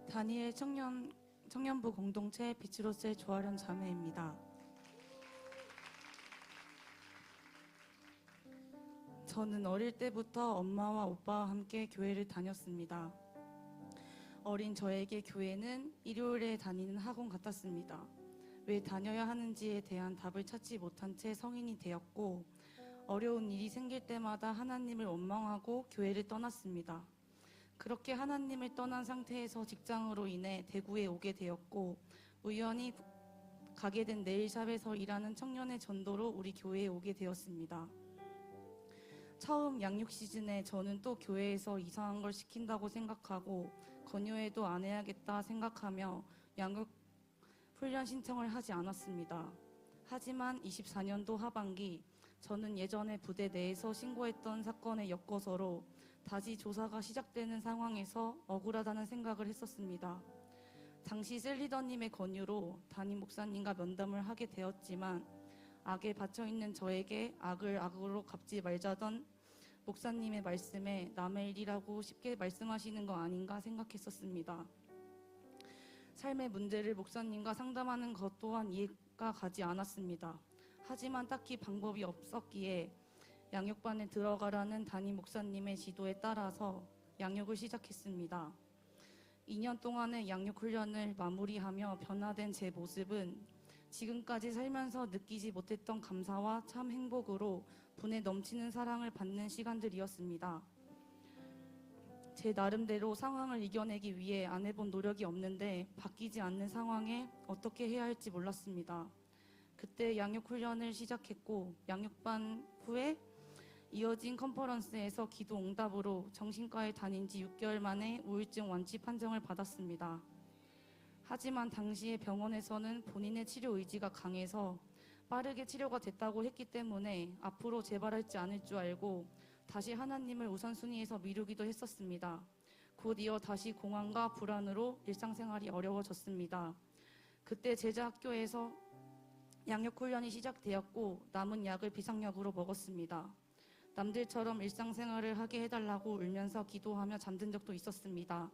다니엘 청년부 공동체 빛으로서의 조아련 자매입니다. 저는 어릴 때부터 엄마와 오빠와 함께 교회를 다녔습니다. 어린 저에게 교회는 일요일에 다니는 학원 같았습니다. 왜 다녀야 하는지에 대한 답을 찾지 못한 채 성인이 되었고, 어려운 일이 생길 때마다 하나님을 원망하고 교회를 떠났습니다. 그렇게 하나님을 떠난 상태에서 직장으로 인해 대구에 오게 되었고, 우연히 가게 된 네일샵에서 일하는 청년의 전도로 우리 교회에 오게 되었습니다. 처음 양육 시즌에 저는 또 교회에서 이상한 걸 시킨다고 생각하고 권유해도 안 해야겠다 생각하며 양육 훈련 신청을 하지 않았습니다. 하지만 24년도 하반기 저는 예전에 부대 내에서 신고했던 사건의 엮어서로 다시 조사가 시작되는 상황에서 억울하다는 생각을 했었습니다. 당시 셀리더님의 권유로 담임 목사님과 면담을 하게 되었지만 악에 받쳐있는 저에게 악을 악으로 갚지 말자던 목사님의 말씀에 남의 일이라고 쉽게 말씀하시는 거 아닌가 생각했었습니다. 삶의 문제를 목사님과 상담하는 것 또한 이해가 가지 않았습니다. 하지만 딱히 방법이 없었기에 양육반에 들어가라는 담임 목사님의 지도에 따라서 양육을 시작했습니다. 2년 동안의 양육 훈련을 마무리하며 변화된 제 모습은 지금까지 살면서 느끼지 못했던 감사와 참 행복으로 분에 넘치는 사랑을 받는 시간들이었습니다. 제 나름대로 상황을 이겨내기 위해 안 해본 노력이 없는데 바뀌지 않는 상황에 어떻게 해야 할지 몰랐습니다. 그때 양육 훈련을 시작했고 양육반 후에 이어진 컨퍼런스에서 기도 응답으로 정신과에 다닌 지 6개월 만에 우울증 완치 판정을 받았습니다. 하지만 당시에 병원에서는 본인의 치료 의지가 강해서 빠르게 치료가 됐다고 했기 때문에 앞으로 재발할지 않을 줄 알고 다시 하나님을 우선순위에서 미루기도 했었습니다. 곧 이어 다시 공황과 불안으로 일상생활이 어려워졌습니다. 그때 제자학교에서 양육훈련이 시작되었고 남은 약을 비상약으로 먹었습니다. 남들처럼 일상생활을 하게 해달라고 울면서 기도하며 잠든 적도 있었습니다.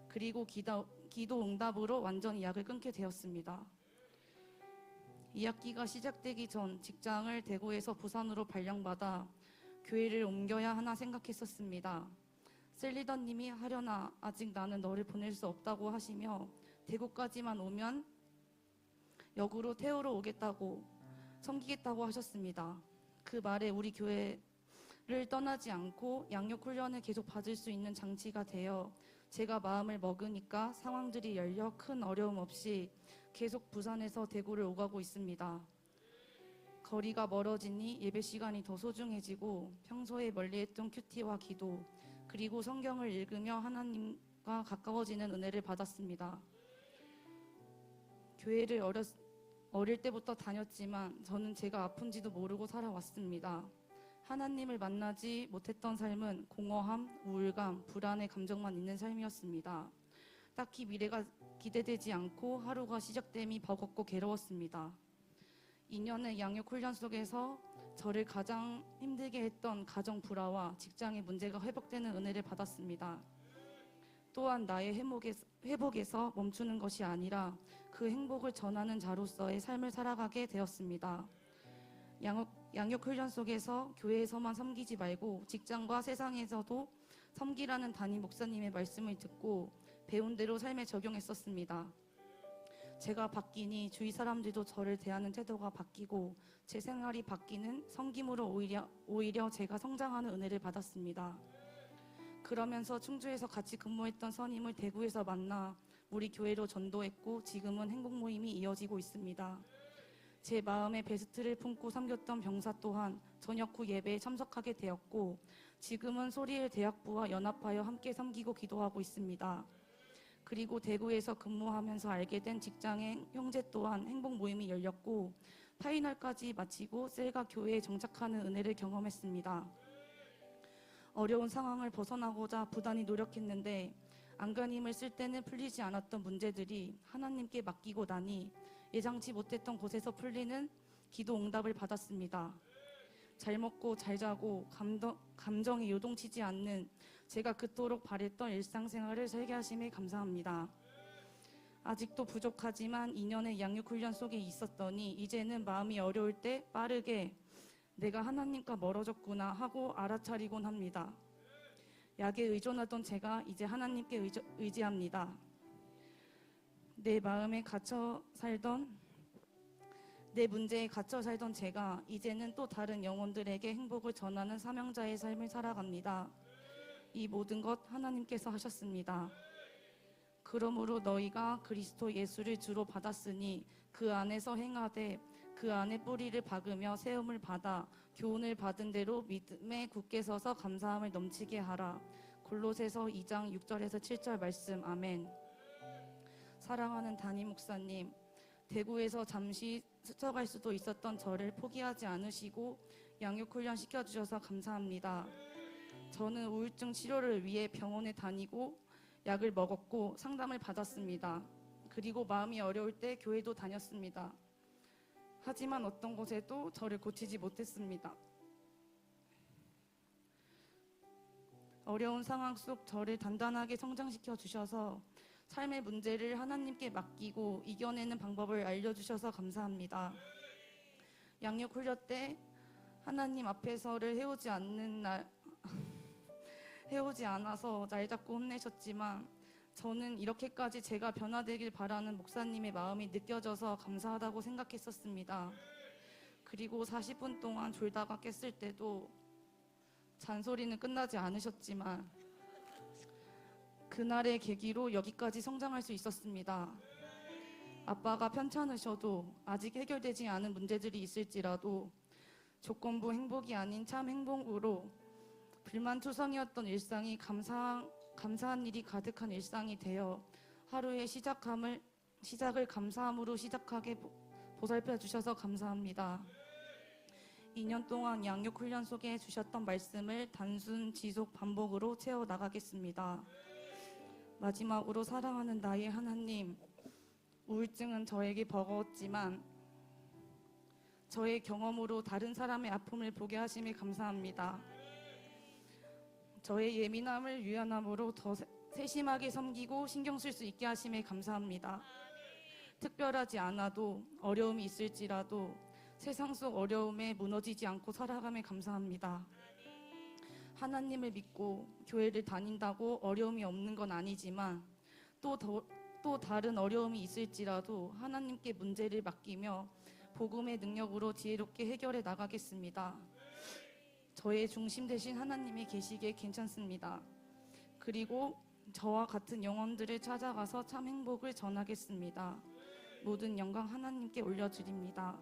그리고 기도 응답으로 완전히 약을 끊게 되었습니다. 2학기가 시작되기 전 직장을 대구에서 부산으로 발령받아 교회를 옮겨야 하나 생각했었습니다. 셀리더님이 하려나 아직 나는 너를 보낼 수 없다고 하시며 대구까지만 오면 역으로 태우러 오겠다고 섬기겠다고 하셨습니다. 그 말에 우리 교회를 떠나지 않고 양육 훈련을 계속 받을 수 있는 장치가 되어 제가 마음을 먹으니까 상황들이 열려 큰 어려움 없이 계속 부산에서 대구를 오가고 있습니다. 거리가 멀어지니 예배 시간이 더 소중해지고 평소에 멀리했던 큐티와 기도 그리고 성경을 읽으며 하나님과 가까워지는 은혜를 받았습니다. 교회를 어릴 때부터 다녔지만 저는 제가 아픈지도 모르고 살아왔습니다. 하나님을 만나지 못했던 삶은 공허함, 우울감, 불안의 감정만 있는 삶이었습니다. 딱히 미래가 기대되지 않고 하루가 시작됨이 버겁고 괴로웠습니다. 2년의 양육 훈련 속에서 저를 가장 힘들게 했던 가정 불화와 직장의 문제가 회복되는 은혜를 받았습니다. 또한 나의 회복에서 멈추는 것이 아니라 그 행복을 전하는 자로서의 삶을 살아가게 되었습니다. 양육 훈련 속에서 교회에서만 섬기지 말고 직장과 세상에서도 섬기라는 담임 목사님의 말씀을 듣고 배운 대로 삶에 적용했었습니다. 제가 바뀌니 주위 사람들도 저를 대하는 태도가 바뀌고 제 생활이 바뀌는 섬김으로 오히려 제가 성장하는 은혜를 받았습니다. 그러면서 충주에서 같이 근무했던 선임을 대구에서 만나 우리 교회로 전도했고 지금은 행복 모임이 이어지고 있습니다. 제 마음의 베스트를 품고 섬겼던 병사 또한 저녁 후 예배에 참석하게 되었고 지금은 소리엘 대학부와 연합하여 함께 섬기고 기도하고 있습니다. 그리고 대구에서 근무하면서 알게 된 직장의 형제 또한 행복 모임이 열렸고 파이널까지 마치고 셀과 교회에 정착하는 은혜를 경험했습니다. 어려운 상황을 벗어나고자 부단히 노력했는데 안간힘을 쓸 때는 풀리지 않았던 문제들이 하나님께 맡기고 나니 예상치 못했던 곳에서 풀리는 기도 응답을 받았습니다. 잘 먹고 잘 자고 감정이 요동치지 않는 제가 그토록 바랬던 일상생활을 살게 하심에 감사합니다. 아직도 부족하지만 2년의 양육훈련 속에 있었더니 이제는 마음이 어려울 때 빠르게 내가 하나님과 멀어졌구나 하고 알아차리곤 합니다. 약에 의존하던 제가 이제 하나님께 의지합니다. 내 문제에 갇혀 살던 제가 이제는 또 다른 영혼들에게 행복을 전하는 사명자의 삶을 살아갑니다. 이 모든 것 하나님께서 하셨습니다. 그러므로 너희가 그리스도 예수를 주로 받았으니 그 안에서 행하되 그 안에 뿌리를 박으며 세움을 받아 교훈을 받은 대로 믿음에 굳게 서서 감사함을 넘치게 하라. 골로새서 2장 6절에서 7절 말씀. 아멘. 사랑하는 담임 목사님, 대구에서 잠시 스쳐갈 수도 있었던 저를 포기하지 않으시고 양육훈련 시켜주셔서 감사합니다. 저는 우울증 치료를 위해 병원에 다니고 약을 먹었고 상담을 받았습니다. 그리고 마음이 어려울 때 교회도 다녔습니다. 하지만 어떤 곳에도 저를 고치지 못했습니다. 어려운 상황 속 저를 단단하게 성장시켜 주셔서 삶의 문제를 하나님께 맡기고 이겨내는 방법을 알려주셔서 감사합니다. 양육훈련 때 하나님 앞에서를 해오지 않아서 날 잡고 혼내셨지만 저는 이렇게까지 제가 변화되길 바라는 목사님의 마음이 느껴져서 감사하다고 생각했었습니다. 그리고 40분 동안 졸다가 깼을 때도 잔소리는 끝나지 않으셨지만 그날의 계기로 여기까지 성장할 수 있었습니다. 아빠가 편찮으셔도 아직 해결되지 않은 문제들이 있을지라도 조건부 행복이 아닌 참 행복으로 불만투성이었던 일상이 감사한 일이 가득한 일상이 되어 하루의 시작을 감사함으로 시작하게 보살펴 주셔서 감사합니다. 2년 동안 양육훈련 속에 주셨던 말씀을 단순 지속 반복으로 채워나가겠습니다. 마지막으로 사랑하는 나의 하나님, 우울증은 저에게 버거웠지만 저의 경험으로 다른 사람의 아픔을 보게 하심에 감사합니다. 저의 예민함을 유연함으로 더 세심하게 섬기고 신경 쓸 수 있게 하심에 감사합니다. 특별하지 않아도 어려움이 있을지라도 세상 속 어려움에 무너지지 않고 살아감에 감사합니다. 하나님을 믿고 교회를 다닌다고 어려움이 없는 건 아니지만 또 다른 어려움이 있을지라도 하나님께 문제를 맡기며 복음의 능력으로 지혜롭게 해결해 나가겠습니다. 저의 중심 되신 하나님이 계시기에 괜찮습니다. 그리고 저와 같은 영혼들을 찾아가서 참 행복을 전하겠습니다. 모든 영광 하나님께 올려드립니다.